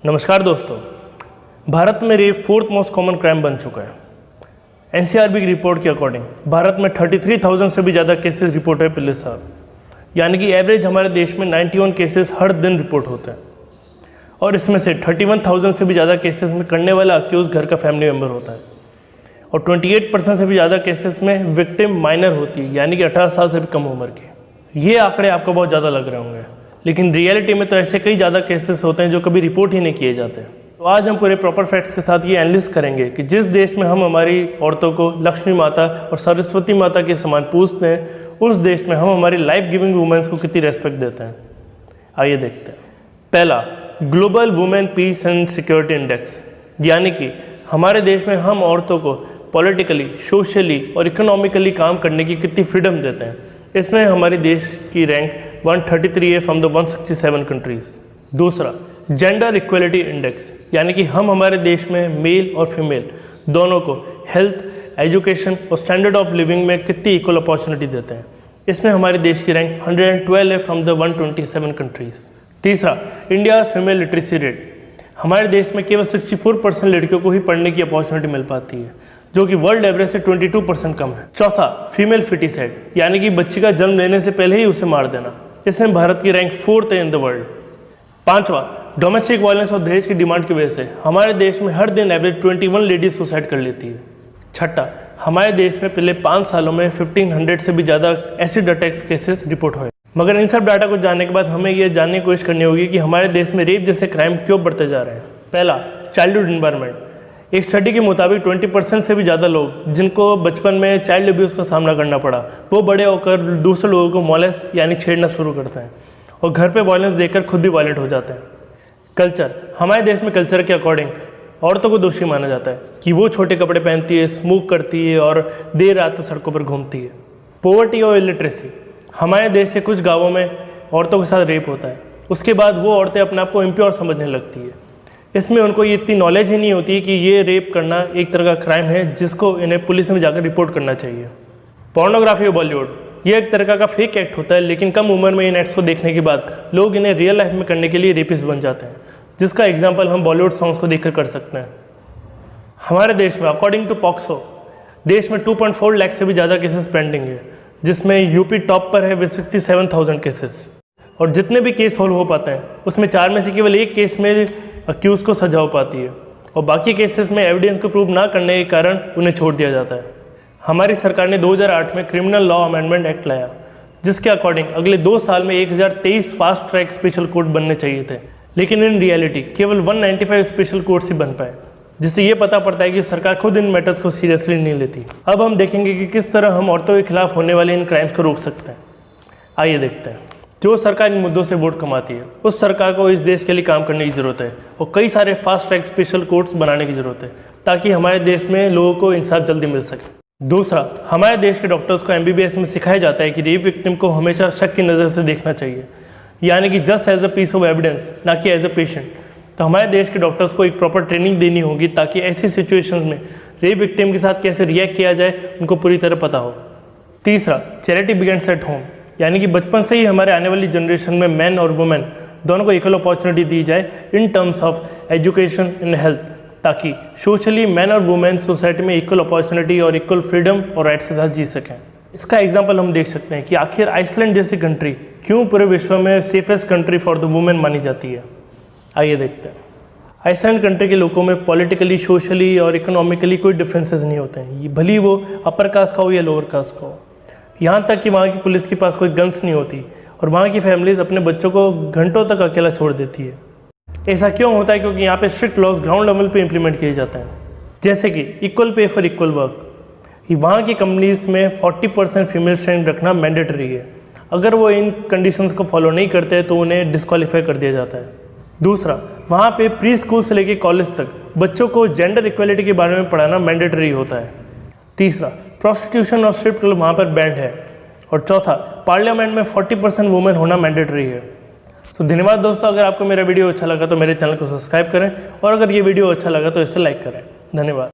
नमस्कार दोस्तों, भारत में rape fourth most common crime बन चुका है। एनसीआरबी की रिपोर्ट के अकॉर्डिंग भारत में 33,000 से भी ज़्यादा केसेस रिपोर्ट हुए पिछले साल, यानी कि एवरेज हमारे देश में 91 केसेस हर दिन रिपोर्ट होते हैं। और इसमें से 31,000 से भी ज़्यादा केसेस में करने वाला अक्यूज घर का फैमिली मेम्बर होता है और 28% से भी ज़्यादा केसेस में विक्टिम माइनर होती है, यानी कि 18 साल से भी कम उम्र की। ये आंकड़े आपको बहुत ज़्यादा लग रहे होंगे, लेकिन रियलिटी में तो ऐसे कई ज़्यादा केसेस होते हैं जो कभी रिपोर्ट ही नहीं किए जाते। तो आज हम पूरे प्रॉपर फैक्ट्स के साथ ये एनालिसिस करेंगे कि जिस देश में हम हमारी औरतों को लक्ष्मी माता और सरस्वती माता के समान पूजते हैं, उस देश में हम हमारी लाइफ गिविंग वुमेन्स को कितनी रेस्पेक्ट देते हैं। आइए देखते हैं। पहला, global women peace and security index, यानी कि हमारे देश में हम औरतों को पॉलिटिकली, सोशली और इकोनॉमिकली काम करने की कितनी फ्रीडम देते हैं। इसमें हमारे देश की रैंक 133 है फ्रॉम द 167 कंट्रीज़। दूसरा, जेंडर इक्वलिटी इंडेक्स, यानी कि हम हमारे देश में मेल और फीमेल दोनों को हेल्थ, एजुकेशन और स्टैंडर्ड ऑफ लिविंग में कितनी इक्वल अपॉर्चुनिटी देते हैं। इसमें हमारे देश की रैंक 112 है फ्रॉम द 127 कंट्रीज़। तीसरा, इंडिया फीमेल लिटरेसी रेट, हमारे देश में केवल 64% लड़कियों को ही पढ़ने की अपॉर्चुनिटी मिल पाती है, जो कि वर्ल्ड एवरेज से 22% कम है। चौथा, फीमेल फिटिसाइड, यानी कि बच्ची का जन्म लेने से पहले ही उसे मार देना, इसमें भारत की रैंक 4th है इन द वर्ल्ड। पांचवा, डोमेस्टिक वायलेंस और दहेज की डिमांड की वजह से हमारे देश में हर दिन एवरेज 21 लेडीज सुसाइड कर लेती है। छठा, हमारे देश में पिछले 5 सालों में 1500 से भी ज़्यादा एसिड अटैक्स केसेस रिपोर्ट हुए। मगर इन सब डाटा को जानने के बाद हमें यह जानने की कोशिश करनी होगी कि हमारे देश में रेप जैसे क्राइम क्यों बढ़ते जा रहे हैं। पहला, चाइल्डहुड इन्वायरमेंट, एक स्टडी के मुताबिक 20% से भी ज़्यादा लोग जिनको बचपन में चाइल्ड अब्यूज़ का सामना करना पड़ा, वो बड़े होकर दूसरे लोगों को मॉलेस्ट यानी छेड़ना शुरू करते हैं और घर पे वायलेंस देखकर खुद भी वायलेंट हो जाते हैं। कल्चर, हमारे देश में कल्चर के अकॉर्डिंग औरतों को दोषी माना जाता है कि वो छोटे कपड़े पहनती है, स्मोक करती है और देर रात सड़कों पर घूमती है। पॉवर्टी और इलिटरेसी, हमारे देश के कुछ गाँवों में औरतों के साथ रेप होता है, उसके बाद वो औरतें अपने आप को इम्प्योर समझने लगती है। इसमें उनको ये इतनी नॉलेज ही नहीं होती कि ये रेप करना एक तरह का क्राइम है जिसको इन्हें पुलिस में जाकर रिपोर्ट करना चाहिए। पोर्नोग्राफी और बॉलीवुड, ये एक तरह का फेक एक्ट होता है, लेकिन कम उम्र में इन एक्ट्स को देखने के बाद लोग इन्हें रियल लाइफ में करने के लिए रेपिस्ट बन जाते हैं, जिसका एग्जाम्पल हम बॉलीवुड सॉन्ग्स को देखकर कर सकते हैं। हमारे देश में अकॉर्डिंग टू पॉक्सो देश में 2.4 लाख से भी ज़्यादा केसेस पेंडिंग है, जिसमें यूपी टॉप पर है विद 67,000 केसेस। और जितने भी केस सोल्व हो पाते हैं उसमें 4 में से केवल एक केस में अक्यूज़ को सजा हो पाती है और बाकी केसेस में एविडेंस को प्रूव ना करने के कारण उन्हें छोड़ दिया जाता है। हमारी सरकार ने 2008 में क्रिमिनल लॉ अमेंडमेंट एक्ट लाया, जिसके अकॉर्डिंग अगले 2 साल में 1023 फास्ट ट्रैक स्पेशल कोर्ट बनने चाहिए थे, लेकिन इन रियलिटी केवल 195 स्पेशल कोर्ट्स ही बन पाए, जिससे ये पता पड़ता है कि सरकार खुद इन मैटर्स को सीरियसली नहीं लेती। अब हम देखेंगे कि किस तरह हम औरतों के खिलाफ होने वाले इन क्राइम्स को रोक सकते हैं। आइए देखते हैं। जो सरकार इन मुद्दों से वोट कमाती है, उस सरकार को इस देश के लिए काम करने की ज़रूरत है और कई सारे फास्ट ट्रैक स्पेशल कोर्ट्स बनाने की ज़रूरत है, ताकि हमारे देश में लोगों को इंसाफ जल्दी मिल सके। दूसरा, हमारे देश के डॉक्टर्स को MBBS में सिखाया जाता है कि रेप विक्टिम को हमेशा शक की नज़र से देखना चाहिए, यानी कि just as a piece of evidence, ना कि एज अ पेशेंट। तो हमारे देश के डॉक्टर्स को एक प्रॉपर ट्रेनिंग देनी होगी ताकि ऐसी सिचुएशंस में रेप विक्टिम के साथ कैसे रिएक्ट किया जाए उनको पूरी तरह पता हो। तीसरा, चैरिटी बिगिंस एट होम, यानी कि बचपन से ही हमारे आने वाली जनरेशन में मैन और वुमेन दोनों को इक्वल अपॉर्चुनिटी दी जाए in terms of education and health, ताकि सोशली मैन और वुमेन सोसाइटी में इक्वल अपॉर्चुनिटी और इक्वल फ्रीडम और राइट्स के साथ जी सकें। इसका एग्जांपल हम देख सकते हैं कि आखिर आइसलैंड जैसी कंट्री क्यों पूरे विश्व में safest country for the women मानी जाती है। आइए देखते हैं। आइसलैंड कंट्री के लोगों में पॉलिटिकली, सोशली और इकोनॉमिकली कोई डिफरेंसेस नहीं होते हैं, भले वो अपर कास्ट का हो या लोअर कास्ट का हो। यहाँ तक कि वहाँ की पुलिस के पास कोई गन्स नहीं होती और वहाँ की फैमिलीज अपने बच्चों को घंटों तक अकेला छोड़ देती है। ऐसा क्यों होता है? क्योंकि यहाँ पे स्ट्रिक्ट लॉज ग्राउंड लेवल पे इंप्लीमेंट किए जाते हैं, जैसे कि equal pay for equal work. वहाँ की कंपनीज में 40% फीमेल स्ट्रेंथ रखना मैंडेटरी है। अगर वो इन कंडीशंस को फॉलो नहीं करते तो उन्हें डिस्क्वालीफाई कर दिया जाता है। दूसरा, वहाँ पे प्री स्कूल से लेकर कॉलेज तक बच्चों को जेंडर इक्वलिटी के बारे में पढ़ाना मैंडेटरी होता है। तीसरा, प्रोस्टिट्यूशन और स्ट्रिप क्लब वहाँ पर बैंड है। और चौथा, पार्लियामेंट में 40% वुमेन होना मैंडेटरी है। तो धन्यवाद दोस्तों, अगर आपको मेरा वीडियो अच्छा लगा तो मेरे चैनल को सब्सक्राइब करें और अगर ये वीडियो अच्छा लगा तो इसे लाइक करें। धन्यवाद।